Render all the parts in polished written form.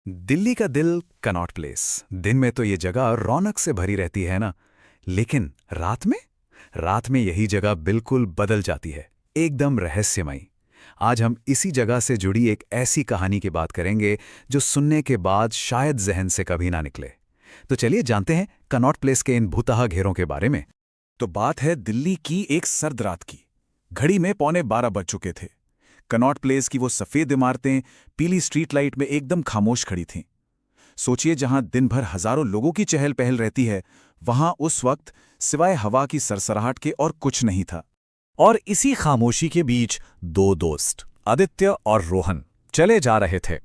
दिल्ली का दिल Connaught place. दिन में तो ये जगह रौनक से भरी रहती है ना, लेकिन रात में यही जगह बिल्कुल बदल जाती है, एकदम रहस्यमयी। आज हम इसी जगह से जुड़ी एक ऐसी कहानी की बात करेंगे जो सुनने के बाद शायद जहन से कभी ना निकले। तो चलिए जानते हैं कनॉट प्लेस के इन भूतहा घेरों के बारे में। तो बात है दिल्ली की एक सर्द रात की। घड़ी में 11:15 बज चुके थे। कनॉट प्लेस की वो सफेद इमारतें पीली स्ट्रीट लाइट में एकदम खामोश खड़ी थीं। सोचिए, जहां दिन भर हजारों लोगों की चहल पहल रहती है, वहां उस वक्त सिवाय हवा की सरसराहट के और कुछ नहीं था। और इसी खामोशी के बीच दो दोस्त, आदित्य और रोहन, चले जा रहे थे।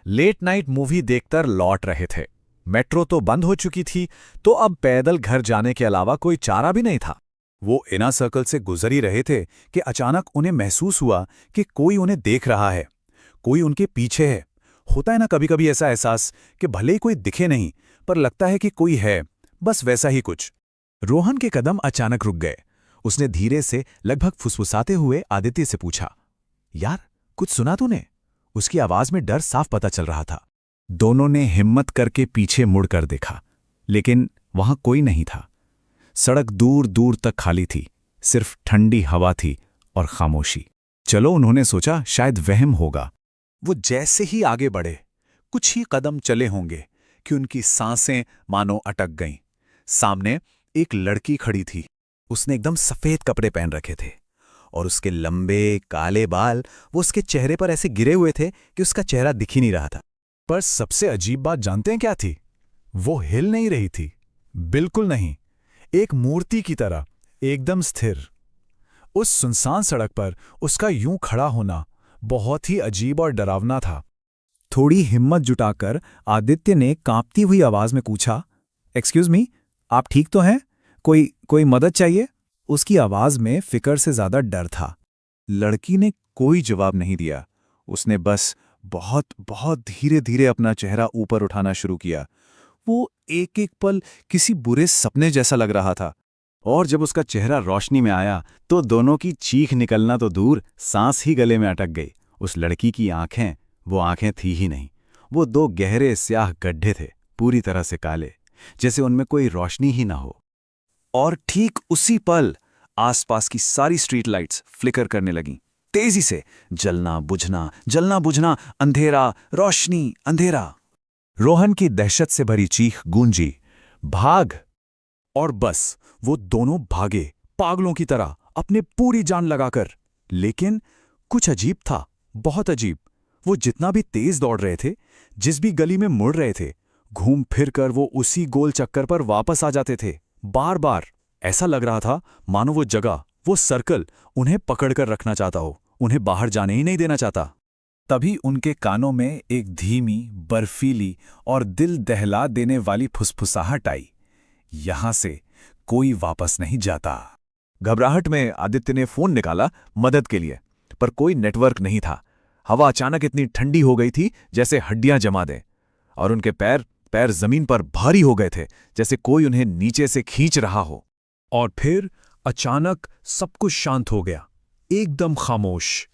लेट नाइट मूवी देखकर लौट रहे थे। मेट्रो तो बंद हो चुकी थी, तो अब पैदल घर जाने के अलावा कोई चारा भी नहीं था। वो इनर सर्कल से गुजर ही रहे थे कि अचानक उन्हें महसूस हुआ कि कोई उन्हें देख रहा है, कोई उनके पीछे है। होता है ना कभी कभी ऐसा एहसास कि भले ही कोई दिखे नहीं, पर लगता है कि कोई है, बस वैसा ही कुछ। रोहन के कदम अचानक रुक गए। उसने धीरे से, लगभग फुसफुसाते हुए आदित्य से पूछा, यार, कुछ सुना तूने? उसकी आवाज में डर साफ पता चल रहा था। दोनों ने हिम्मत करके पीछे मुड़कर देखा, लेकिन वहां कोई नहीं था। सड़क दूर दूर तक खाली थी, सिर्फ ठंडी हवा थी और खामोशी। चलो, उन्होंने सोचा, शायद वहम होगा। वो जैसे ही आगे बढ़े, कुछ ही कदम चले होंगे कि उनकी सांसें मानो अटक गईं। सामने एक लड़की खड़ी थी। उसने एकदम सफेद कपड़े पहन रखे थे और उसके लंबे काले बाल वो उसके चेहरे पर ऐसे गिरे हुए थे कि उसका चेहरा दिख ही नहीं रहा था। पर सबसे अजीब बात जानते हैं क्या थी? वो हिल नहीं रही थी, बिल्कुल नहीं। एक मूर्ति की तरह, एकदम स्थिर। उस सुनसान सड़क पर उसका यूं खड़ा होना बहुत ही अजीब और डरावना था। थोड़ी हिम्मत जुटाकर आदित्य ने कांपती हुई आवाज में पूछा, एक्सक्यूज मी, आप ठीक तो हैं? कोई मदद चाहिए? उसकी आवाज में फिक्र से ज्यादा डर था। लड़की ने कोई जवाब नहीं दिया। उसने बस बहुत बहुत धीरे धीरे अपना चेहरा ऊपर उठाना शुरू किया। वो एक एक पल किसी बुरे सपने जैसा लग रहा था। और जब उसका चेहरा रोशनी में आया तो दोनों की चीख निकलना तो दूर, सांस ही गले में अटक गई। उस लड़की की आंखें, वो आंखें थी ही नहीं। वो दो गहरे स्याह गड्ढे थे, पूरी तरह से काले, जैसे उनमें कोई रोशनी ही ना हो। और ठीक उसी पल आसपास की सारी स्ट्रीट लाइट्स फ्लिकर करने लगीं, तेजी से। जलना बुझना, अंधेरा, रोशनी, अंधेरा। रोहन की दहशत से भरी चीख गूंजी, भाग! और बस वो दोनों भागे, पागलों की तरह, अपने पूरी जान लगाकर। लेकिन कुछ अजीब था, बहुत अजीब। वो जितना भी तेज दौड़ रहे थे, जिस भी गली में मुड़ रहे थे, घूम फिर कर वो उसी गोल चक्कर पर वापस आ जाते थे, बार बार। ऐसा लग रहा था मानो वो जगह, वो सर्कल उन्हें पकड़कर रखना चाहता हो, उन्हें बाहर जाने ही नहीं देना चाहता। तभी उनके कानों में एक धीमी, बर्फीली और दिल दहला देने वाली फुसफुसाहट आई, यहां से कोई वापस नहीं जाता। घबराहट में आदित्य ने फोन निकाला मदद के लिए, पर कोई नेटवर्क नहीं था। हवा अचानक इतनी ठंडी हो गई थी जैसे हड्डियां जमा दें, और उनके पैर जमीन पर भारी हो गए थे, जैसे कोई उन्हें नीचे से खींच रहा हो। और फिर अचानक सब कुछ शांत हो गया, एकदम खामोश।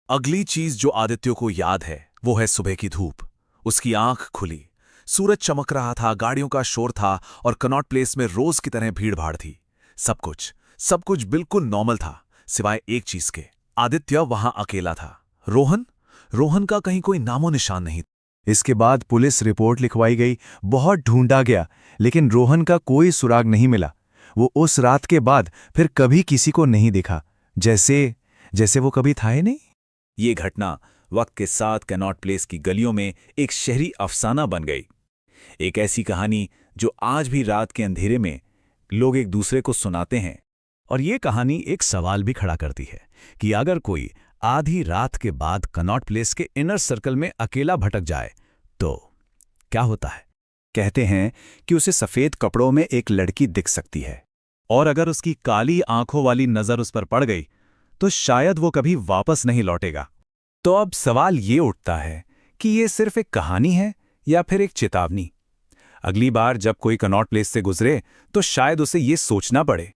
अगली चीज जो आदित्य को याद है वो है सुबह की धूप। उसकी आंख खुली, सूरज चमक रहा था, गाड़ियों का शोर था, और कनॉट प्लेस में रोज की तरह भीड़ भाड़ थी। सब कुछ बिल्कुल नॉर्मल था, सिवाय एक चीज के। आदित्य वहां अकेला था। रोहन का कहीं कोई नामो निशान नहीं। इसके बाद पुलिस रिपोर्ट लिखवाई गई, बहुत ढूंढा गया, लेकिन रोहन का कोई सुराग नहीं मिला। वो उस रात के बाद फिर कभी किसी को नहीं दिखा, जैसे वो कभी था ही नहीं। ये घटना वक्त के साथ कनॉट प्लेस की गलियों में एक शहरी अफसाना बन गई। एक ऐसी कहानी जो आज भी रात के अंधेरे में लोग एक दूसरे को सुनाते हैं। और ये कहानी एक सवाल भी खड़ा करती है कि अगर कोई आधी रात के बाद कनॉट प्लेस के इनर सर्कल में अकेला भटक जाए तो क्या होता है? कहते हैं कि उसे सफेद कपड़ों में एक लड़की दिख सकती है, और अगर उसकी काली आंखों वाली नजर उस पर पड़ गई तो शायद वो कभी वापस नहीं लौटेगा। तो अब सवाल ये उठता है कि ये सिर्फ एक कहानी है या फिर एक चेतावनी। अगली बार जब कोई कनॉट प्लेस से गुजरे तो शायद उसे ये सोचना पड़े